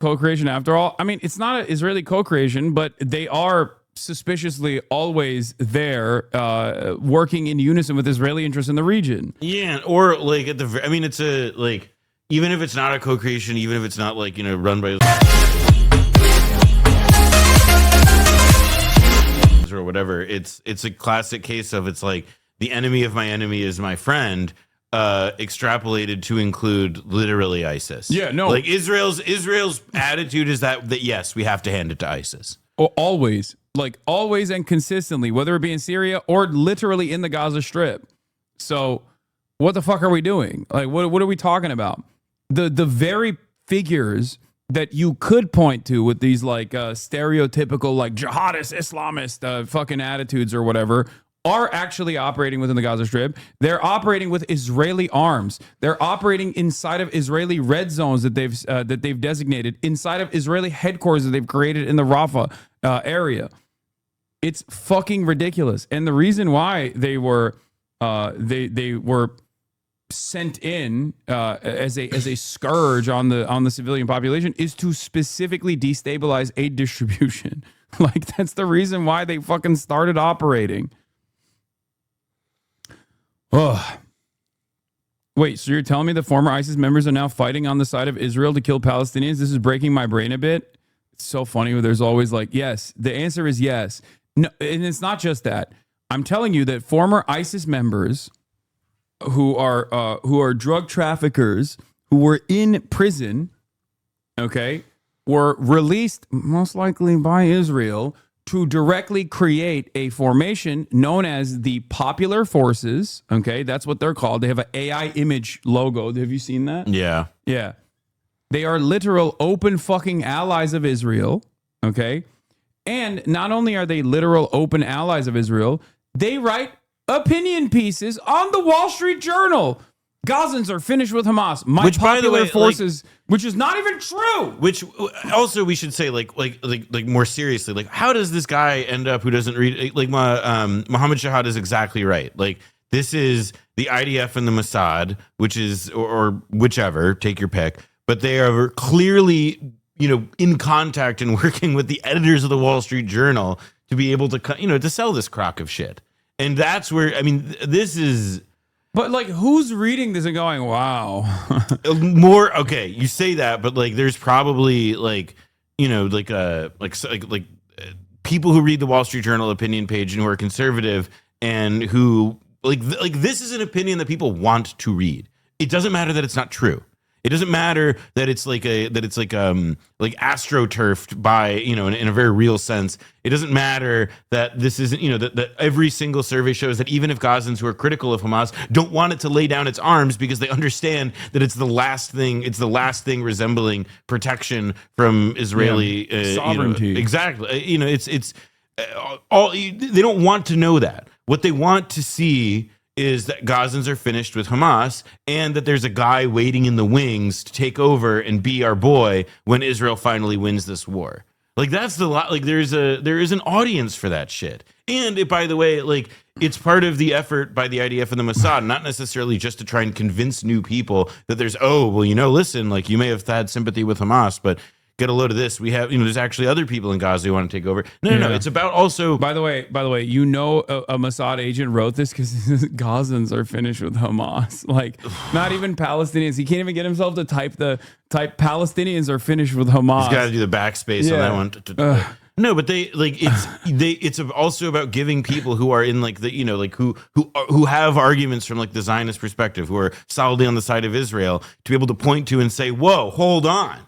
co-creation after all. I mean, it's not an Israeli co-creation, but they are suspiciously always there, working in unison with Israeli interests in the region. Yeah, or like at the, I mean, it's a like, even if it's not a co-creation, even if it's not like, you know, run by or whatever, it's a classic case of, it's like the enemy of my enemy is my friend, extrapolated to include literally ISIS. Yeah, no, like Israel's attitude is that yes, we have to hand it to ISIS. Always, like always and consistently, whether it be in Syria or literally in the Gaza Strip. So what the fuck are we doing? Like, what are we talking about? The very figures that you could point to with these like stereotypical like jihadist Islamist fucking attitudes or whatever are actually operating within the Gaza Strip. They're operating with Israeli arms. They're operating inside of Israeli red zones that they've designated, inside of Israeli headquarters that they've created in the Rafah area. It's fucking ridiculous. And the reason why they were sent in as a scourge on the civilian population is to specifically destabilize aid distribution. Like, that's the reason why they fucking started operating. Oh, wait, so you're telling me the former ISIS members are now fighting on the side of Israel to kill Palestinians? This is breaking my brain a bit. It's so funny when there's always like, yes, the answer is yes. No, and it's not just that. I'm telling you that former ISIS members who are drug traffickers who were in prison, okay, were released most likely by Israel to directly create a formation known as the Popular Forces. Okay, that's what they're called. They have an AI image logo. Have you seen that? Yeah. Yeah. They are literal open fucking allies of Israel. Okay. And not only are they literal open allies of Israel, they write opinion pieces on the Wall Street Journal. Gazans are finished with Hamas. Which, Popular by the way, Forces, like, which is not even true. Which also we should say, like more seriously, like, how does this guy end up who doesn't read? Like, Mohammed Shahad is exactly right. Like, this is the IDF and the Mossad, which is or whichever, take your pick. But they are clearly, you know, in contact and working with the editors of the Wall Street Journal to be able to, you know, to sell this crock of shit. And that's where, I mean, this is. But like, who's reading this and going, wow? More, okay, you say that, but like, there's probably like, you know, like people who read the Wall Street Journal opinion page and who are conservative and who like this is an opinion that people want to read. It doesn't matter that it's not true. It doesn't matter that it's like astroturfed by, you know, in a very real sense. It doesn't matter that this isn't, you know, that every single survey shows that even if Gazans who are critical of Hamas don't want it to lay down its arms because they understand that it's the last thing resembling protection from Israeli sovereignty. You know, exactly. You know, it's all, they don't want to know that. What they want to see is that Gazans are finished with Hamas and that there's a guy waiting in the wings to take over and be our boy when Israel finally wins this war. Like, that's the lot. Like, there is an audience for that shit. And it, by the way, like, it's part of the effort by the IDF and the Mossad, not necessarily just to try and convince new people that there's, oh, well, you know, listen, like, you may have had sympathy with Hamas, but get a load of this. We have, you know, there's actually other people in Gaza who want to take over. No. It's about also. By the way, you know, a Mossad agent wrote this because Gazans are finished with Hamas. Like, not even Palestinians. He can't even get himself to type Palestinians are finished with Hamas. He's got to do the backspace on that one. No, but it's also about giving people who are in like the, you know, like who have arguments from like the Zionist perspective, who are solidly on the side of Israel, to be able to point to and say, whoa, hold on.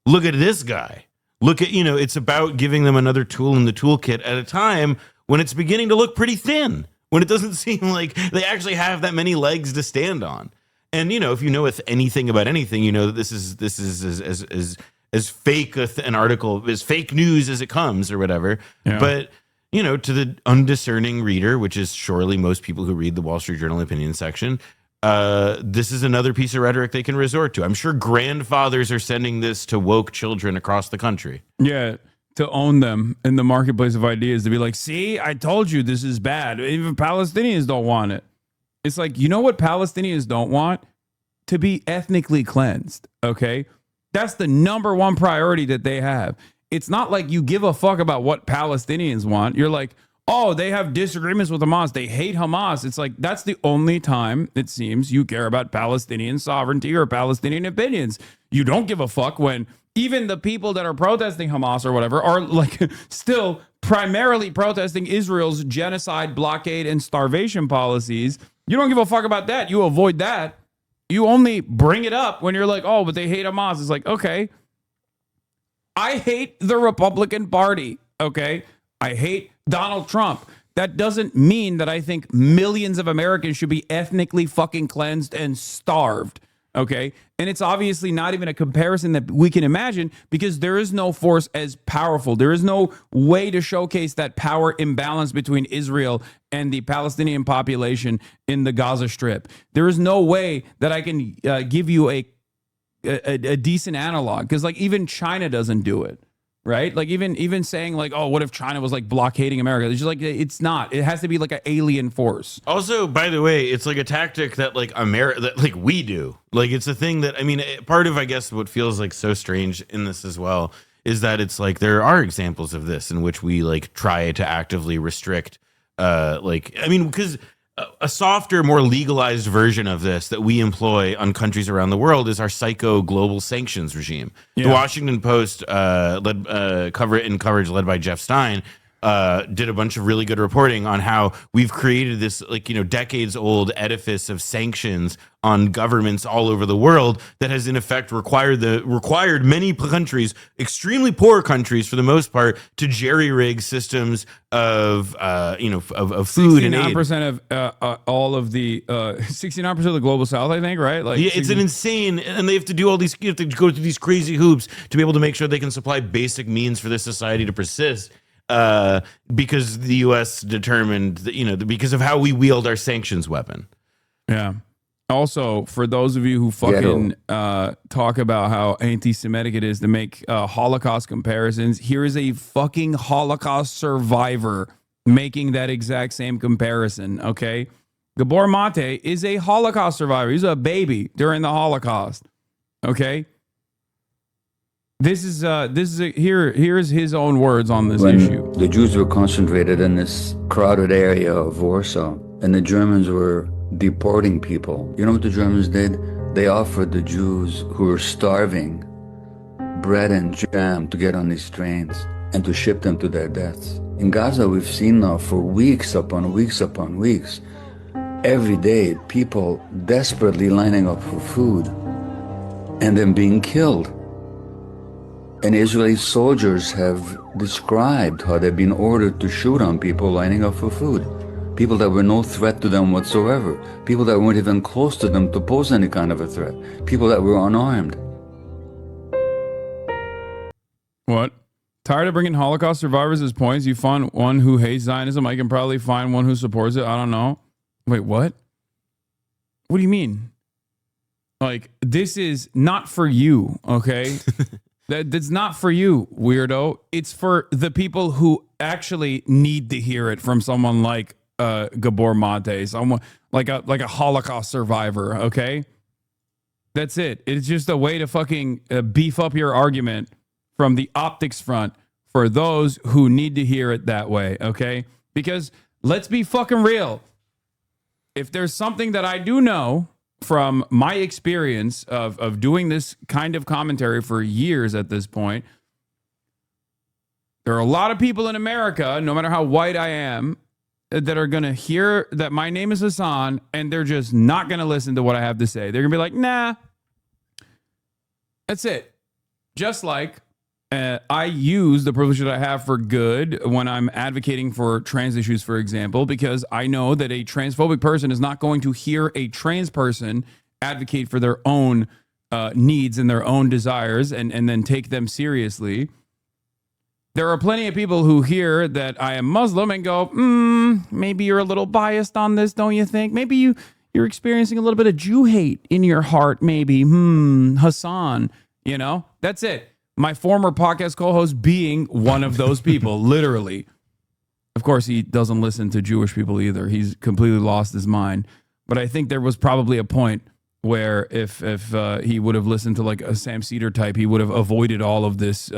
Look at this guy. Look at, you know, it's about giving them another tool in the toolkit at a time when it's beginning to look pretty thin, when it doesn't seem like they actually have that many legs to stand on. And, you know, if you know anything about anything, you know that this is as fake an article, as fake news as it comes or whatever. Yeah. But, you know, to the undiscerning reader, which is surely most people who read the Wall Street Journal opinion section, this is another piece of rhetoric they can resort to. I'm sure grandfathers are sending this to woke children across the country. Yeah, to own them in the marketplace of ideas, to be like, see, I told you this is bad. Even Palestinians don't want it. It's like, you know what Palestinians don't want? To be ethnically cleansed, okay? That's the number one priority that they have. It's not like you give a fuck about what Palestinians want. You're like, oh, they have disagreements with Hamas. They hate Hamas. It's like, that's the only time it seems you care about Palestinian sovereignty or Palestinian opinions. You don't give a fuck when even the people that are protesting Hamas or whatever are like still primarily protesting Israel's genocide, blockade, and starvation policies. You don't give a fuck about that. You avoid that. You only bring it up when you're like, oh, but they hate Hamas. It's like, okay, I hate the Republican Party. Okay, I hate Donald Trump. That doesn't mean that I think millions of Americans should be ethnically fucking cleansed and starved. Okay. And it's obviously not even a comparison that we can imagine because there is no force as powerful. There is no way to showcase that power imbalance between Israel and the Palestinian population in the Gaza Strip. There is no way that I can give you a decent analog because like even China doesn't do it. Right? Like even saying like, oh, what if China was like blockading America? It's just like, it's not. It has to be like an alien force. Also, by the way, it's like a tactic that like that like we do. Like it's a thing that, I mean, part of, I guess, what feels like so strange in this as well is that it's like there are examples of this in which we like try to actively restrict like, I mean, because a softer, more legalized version of this that we employ on countries around the world is our psycho global sanctions regime. Yeah. The Washington Post coverage led by Jeff Stein did a bunch of really good reporting on how we've created this like, you know, decades old edifice of sanctions on governments all over the world that has in effect required many countries, extremely poor countries for the most part, to jerry rig systems of of food and aid. 69% of all of the 69% of the global South, I think, right? Like, yeah, it's an insane, and they have to do all these, you have to go through these crazy hoops to be able to make sure they can supply basic means for this society to persist. Because the U.S. determined that, you know, because of how we wield our sanctions weapon. Yeah. Also, for those of you who fucking talk about how anti-Semitic it is to make Holocaust comparisons, here is a fucking Holocaust survivor making that exact same comparison, okay? Gabor Mate is a Holocaust survivor. He's a baby during the Holocaust, okay? Here's his own words on this issue. The Jews were concentrated in this crowded area of Warsaw, and the Germans were deporting people. You know what the Germans did? They offered the Jews who were starving bread and jam to get on these trains and to ship them to their deaths. In Gaza, we've seen now for weeks upon weeks upon weeks, every day, people desperately lining up for food and then being killed. And Israeli soldiers have described how they've been ordered to shoot on people lining up for food. People that were no threat to them whatsoever. People that weren't even close to them to pose any kind of a threat. People that were unarmed. What? Tired of bringing Holocaust survivors as points? You find one who hates Zionism. I can probably find one who supports it. I don't know. Wait, what? What do you mean? Like, this is not for you, okay? That's not for you, weirdo. It's for the people who actually need to hear it from someone like Gabor Mate, someone like a Holocaust survivor, okay? That's it. It's just a way to fucking beef up your argument from the optics front for those who need to hear it that way, okay? Because let's be fucking real. If there's something that I do know from my experience of doing this kind of commentary for years at this point, there are a lot of people in America, no matter how white I am, that are going to hear that my name is Hasan, and they're just not going to listen to what I have to say. They're going to be like, nah, that's it. Just like I use the privilege that I have for good when I'm advocating for trans issues, for example, because I know that a transphobic person is not going to hear a trans person advocate for their own needs and their own desires and then take them seriously. There are plenty of people who hear that I am Muslim and go, maybe you're a little biased on this, don't you think? Maybe you're experiencing a little bit of Jew hate in your heart, maybe. Hasan, you know, that's it. My former podcast co-host being one of those people, literally. Of course, he doesn't listen to Jewish people either. He's completely lost his mind. But I think there was probably a point where if he would have listened to like a Sam Cedar type, he would have avoided all of this.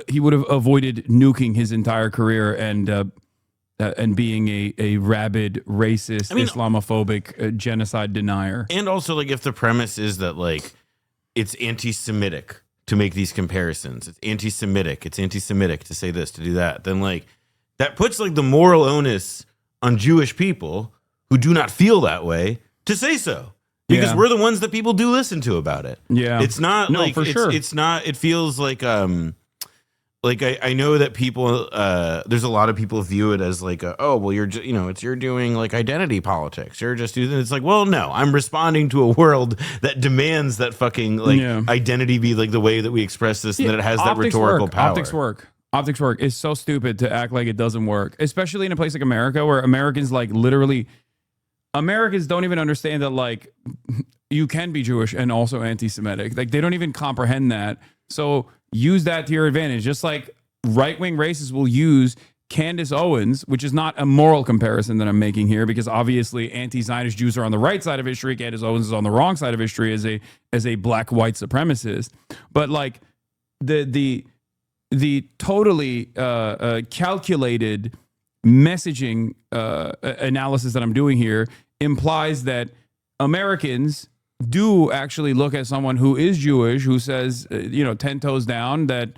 He would have avoided nuking his entire career and being a rabid, racist, Islamophobic, genocide denier. And also, like, if the premise is that like it's anti-Semitic to make these comparisons, it's anti-Semitic to say this, to do that, then like that puts like the moral onus on Jewish people who do not feel that way to say so. Because we're the ones that people do listen to about it. Yeah. It's not like, it's not, it feels like I know that people, there's a lot of people view it as like, oh, well, you're doing like identity politics. You're just doing, it's like, well, no, I'm responding to a world that demands that fucking like identity be like the way that we express this and that it has that rhetorical power. Optics work. It's so stupid to act like it doesn't work, especially in a place like America where Americans like literally, Americans don't even understand that like you can be Jewish and also anti-Semitic. Like they don't even comprehend that. So use that to your advantage. Just like right-wing racists will use Candace Owens, which is not a moral comparison that I'm making here, because obviously anti-Zionist Jews are on the right side of history. Candace Owens is on the wrong side of history as a black white supremacist. But like the totally calculated messaging analysis that I'm doing here implies that Americans do actually look at someone who is Jewish, who says, 10 toes down, that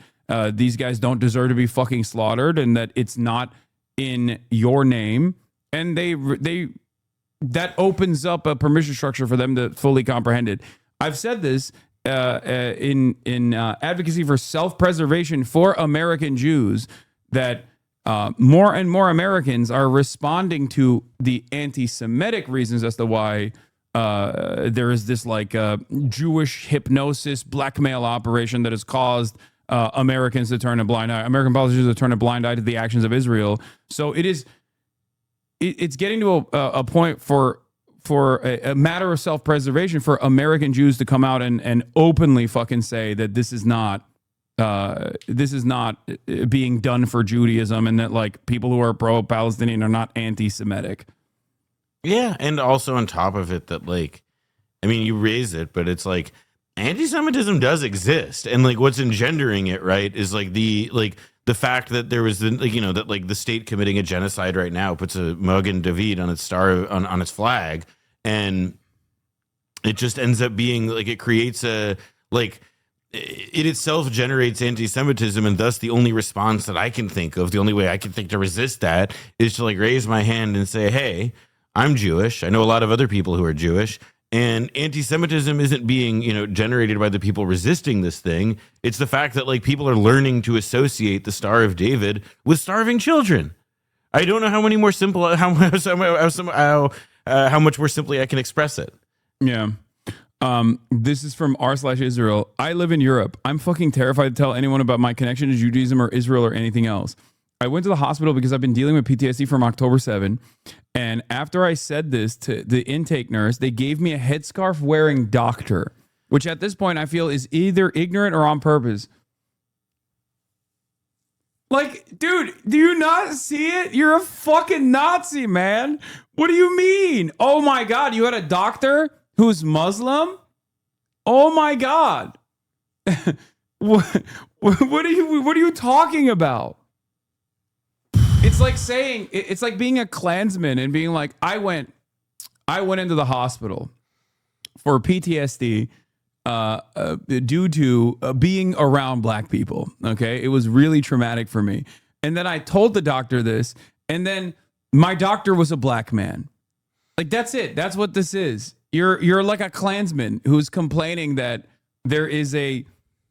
these guys don't deserve to be fucking slaughtered and that it's not in your name. And that opens up a permission structure for them to fully comprehend it. I've said this in advocacy for self-preservation for American Jews, that more and more Americans are responding to the anti-Semitic reasons as to why there is this like Jewish hypnosis blackmail operation that has caused Americans to turn a blind eye, American politicians to turn a blind eye to the actions of Israel. So it's getting to a point for a matter of self-preservation for American Jews to come out and openly fucking say that this is not being done for Judaism, and that like people who are pro-Palestinian are not anti-Semitic. Yeah, and also on top of it, that like, I mean, you raise it, but it's like anti-Semitism does exist, and like what's engendering it, right, is like the fact that there was that like the state committing a genocide right now puts a Magen David on its star on its flag, and it just ends up being like it creates a like. It itself generates anti-Semitism, and thus the only response that I can think of, the only way I can think to resist that, is to like raise my hand and say, hey, I'm Jewish. I know a lot of other people who are Jewish, and anti-Semitism isn't being, generated by the people resisting this thing. It's the fact that like people are learning to associate the Star of David with starving children. I don't know how many more simple, how much more simply I can express it. Yeah. This is from r/Israel. I live in Europe. I'm fucking terrified to tell anyone about my connection to Judaism or Israel or anything else. I went to the hospital because I've been dealing with PTSD from October 7. And after I said this to the intake nurse, they gave me a headscarf wearing doctor, which at this point I feel is either ignorant or on purpose. Like, dude, do you not see it? You're a fucking Nazi, man. What do you mean? Oh my God, you had a doctor who's Muslim? Oh my God. what are you talking about? It's like saying, it's like being a Klansman and being like, I went into the hospital for PTSD due to being around black people. Okay. It was really traumatic for me. And then I told the doctor this, and then my doctor was a black man. Like, that's it. That's what this is. You're like a Klansman who's complaining that there is a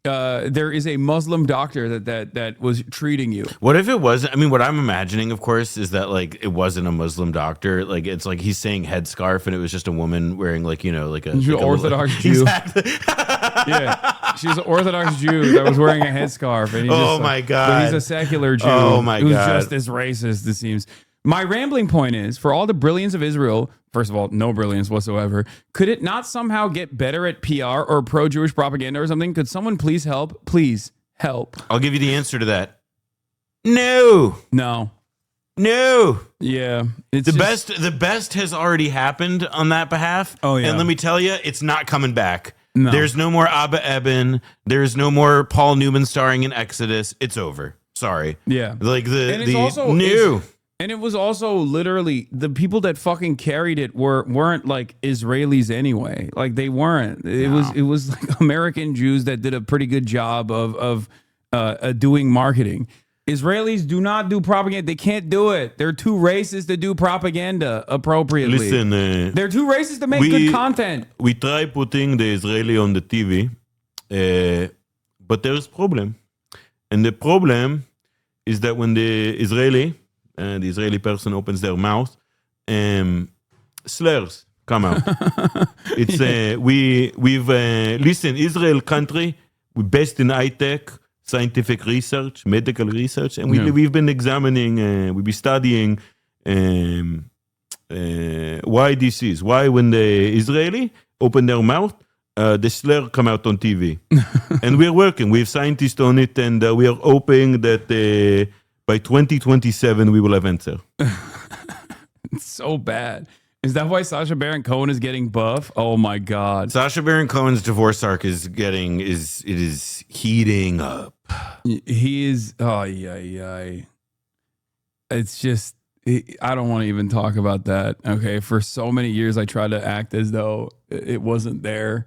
Muslim doctor that was treating you. What if it wasn't? I mean, what I'm imagining, of course, is that like it wasn't a Muslim doctor. Like it's like he's saying headscarf, and it was just a woman wearing like an Orthodox Jew. Exactly. Yeah, she's an Orthodox Jew that was wearing a headscarf. And my God! But he's a secular Jew. Oh my God! Who's just as racist, it seems. My rambling point is, for all the brilliance of Israel, first of all, no brilliance whatsoever, could it not somehow get better at PR or pro-Jewish propaganda or something? Could someone please help? Please help. I'll give you the answer to that. No. No. Yeah, it's The best has already happened on that behalf. Oh, yeah. And let me tell you, it's not coming back. No. There's no more Abba Eban. There's no more Paul Newman starring in Exodus. It's over. Sorry. Yeah. Like And it's also new. And it was also literally the people that fucking carried it weren't like Israelis anyway. Like they weren't. It was like American Jews that did a pretty good job of doing marketing. Israelis do not do propaganda. They can't do it. They're too racist to do propaganda appropriately. Listen, they're too racist to make good content. We try putting the Israeli on the TV, but there's problem. And the problem is that when the Israeli person opens their mouth, slurs come out. It's we've listen, Israel country, we're best in high tech, scientific research, medical research, and we've been examining, we've been studying why this is. Why when the Israeli open their mouth, the slur come out on TV. And we're working with scientists on it, and we are hoping that by 2027 we will have answer. It's so bad. Is that why Sacha Baron Cohen is getting buff? Oh my God. Sacha Baron Cohen's divorce arc is heating up. He is. Oh yeah. It's just. I don't want to even talk about that. Okay, for so many years I tried to act as though it wasn't there,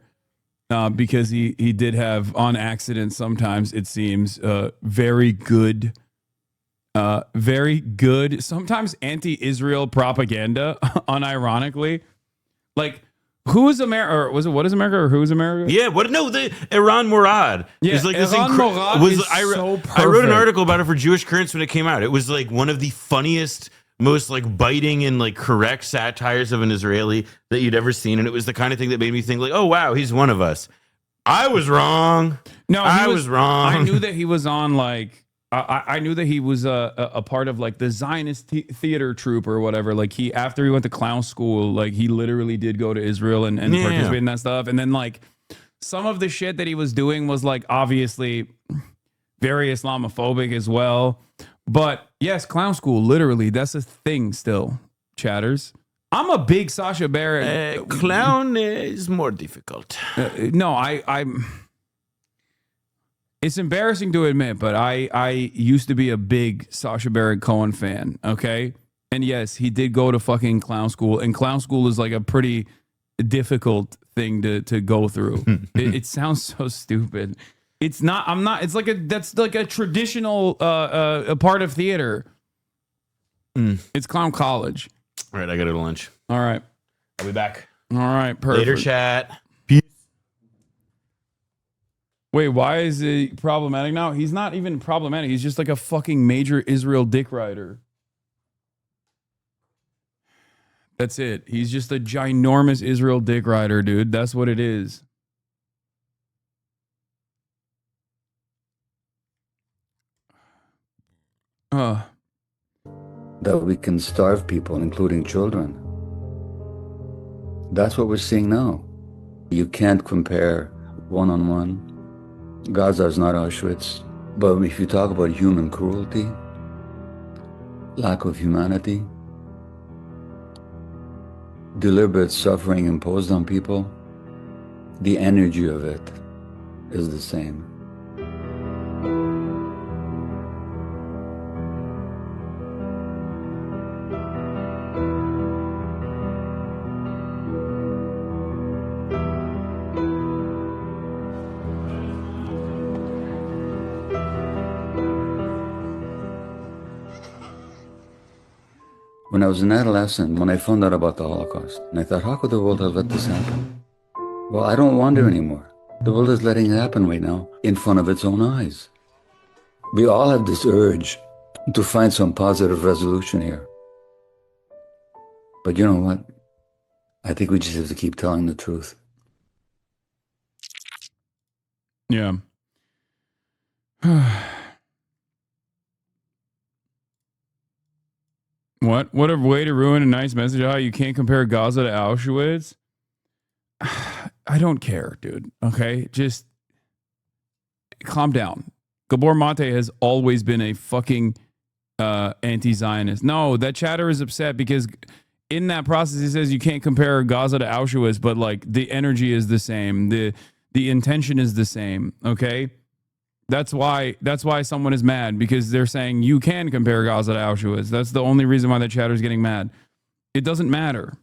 because he did have on accident sometimes it seems very good, sometimes anti-Israel propaganda, unironically, like. Who is America? Or was it what is America or who is America? Yeah, what? No, the Iran Murad. Yeah, it's like Iran Murad is so perfect. I wrote an article about it for Jewish Currents when it came out. It was like one of the funniest, most like biting and like correct satires of an Israeli that you'd ever seen, and it was the kind of thing that made me think like, oh wow, he's one of us. I was wrong. No, I was wrong. I knew that he was on like. I knew that he was a part of like the Zionist theater troupe or whatever. Like after he went to clown school, like he literally did go to Israel and participate in that stuff. And then like some of the shit that he was doing was like obviously very Islamophobic as well. But yes, clown school, literally, that's a thing still, chatters. I'm a big Sacha Baron. Clown is more difficult. No, I'm. It's embarrassing to admit, but I used to be a big Sacha Baron Cohen fan, okay? And yes, he did go to fucking clown school, and clown school is like a pretty difficult thing to go through. It sounds so stupid. It's not, it's like that's like a traditional a part of theater. It's clown college. All right, I got to go to lunch. All right. I'll be back. All right, perfect. Later, chat. Wait, why is it problematic now? He's not even problematic. He's just like a fucking major Israel dick rider. That's it. He's just a ginormous Israel dick rider, dude. That's what it is. That we can starve people, including children. That's what we're seeing now. You can't compare one-on-one. Gaza is not Auschwitz, but if you talk about human cruelty, lack of humanity, deliberate suffering imposed on people, the energy of it is the same. When I was an adolescent, when I found out about the Holocaust, and I thought, how could the world have let this happen? Well, I don't wonder anymore. The world is letting it happen right now in front of its own eyes. We all have this urge to find some positive resolution here. But you know what? I think we just have to keep telling the truth. Yeah. What a way to ruin a nice message. How you can't compare Gaza to Auschwitz. I don't care, dude. Okay, just calm down. Gabor Mate has always been a fucking anti-Zionist. No, that chatter is upset because in that process, he says you can't compare Gaza to Auschwitz, but like the energy is the same. The intention is the same. Okay. That's why someone is mad, because they're saying you can compare Gaza to Auschwitz. That's the only reason why the chatter is getting mad. It doesn't matter.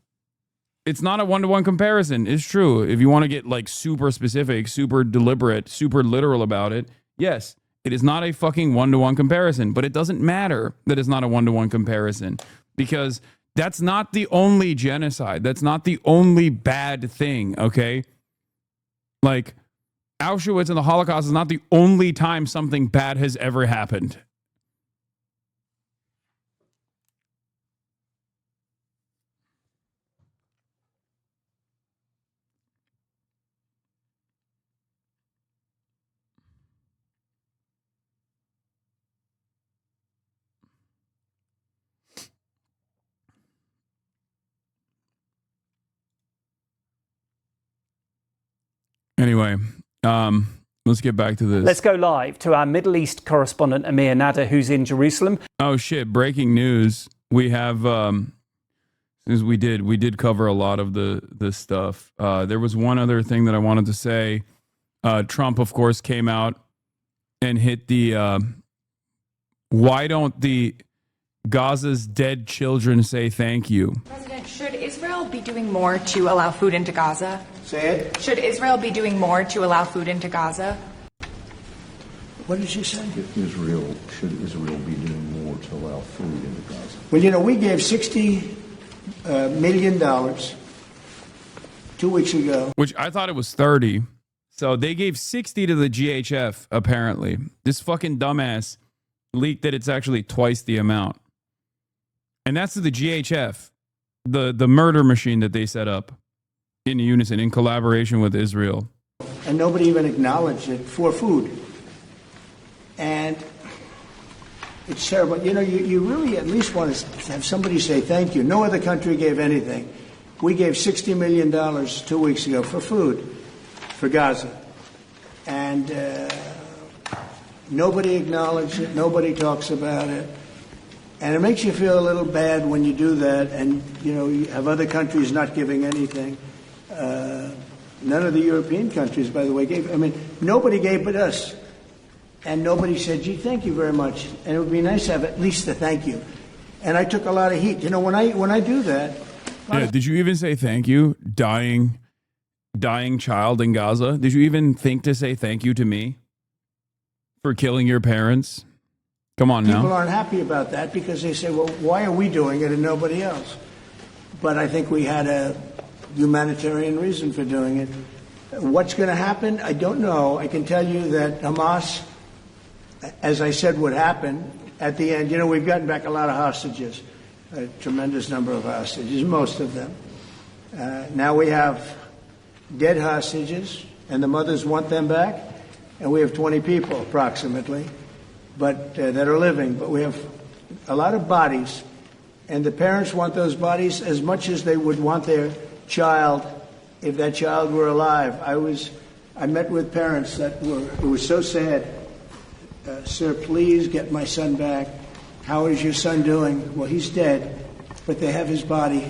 It's not a one-to-one comparison. It's true. If you want to get like super specific, super deliberate, super literal about it, yes, it is not a fucking one-to-one comparison, but it doesn't matter that it's not a one-to-one comparison, because that's not the only genocide. That's not the only bad thing, okay? Like, Auschwitz and the Holocaust is not the only time something bad has ever happened. Anyway, let's get back to this. Let's go live to our Middle East correspondent, Amir Nader, who's in Jerusalem. Oh, shit. Breaking news. We have, since we did cover a lot of the stuff. There was one other thing that I wanted to say. Trump, of course, came out and hit the, why don't the Gaza's dead children say thank you? President, should Israel be doing more to allow food into Gaza? Say it. Should Israel be doing more to allow food into Gaza? What did you say? Should Israel be doing more to allow food into Gaza? Well, you know, we gave $60 million 2 weeks ago. Which I thought it was 30. So they gave 60 to the GHF, apparently. This fucking dumbass leaked that it's actually twice the amount. And that's to the GHF, the murder machine that they set up in unison, in collaboration with Israel. And nobody even acknowledged it for food. And it's terrible. You know, you really at least want to have somebody say thank you. No other country gave anything. We gave $60 million 2 weeks ago for food for Gaza. And nobody acknowledged it. Nobody talks about it. And it makes you feel a little bad when you do that, and you know you have other countries not giving anything. None of the European countries, by the way, gave. I mean, nobody gave but us, and nobody said, "Gee, thank you very much." And it would be nice to have at least a thank you. And I took a lot of heat. You know, when I do that. Yeah. Did you even say thank you, dying child in Gaza? Did you even think to say thank you to me for killing your parents? Come on now. People aren't happy about that because they say, well, why are we doing it and nobody else? But I think we had a humanitarian reason for doing it. What's going to happen? I don't know. I can tell you that Hamas, as I said, would happen at the end. You know, we've gotten back a lot of hostages, a tremendous number of hostages, most of them. Now we have dead hostages, and the mothers want them back, and we have 20 people approximately. But that are living, but we have a lot of bodies, and the parents want those bodies as much as they would want their child if that child were alive. I met with parents it was so sad. Sir, please get my son back. How is your son doing? Well, he's dead, but they have his body,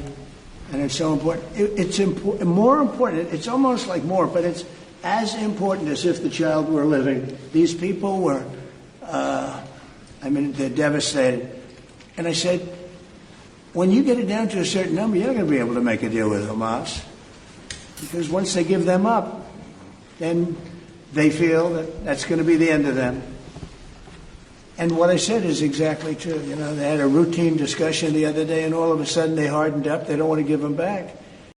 and it's so important. It's more important. It's almost like more, but it's as important as if the child were living. These people were. They're devastated. And I said, when you get it down to a certain number, you're not going to be able to make a deal with Hamas. Because once they give them up, then they feel that that's going to be the end of them. And what I said is exactly true. You know, they had a routine discussion the other day, and all of a sudden they hardened up. They don't want to give them back.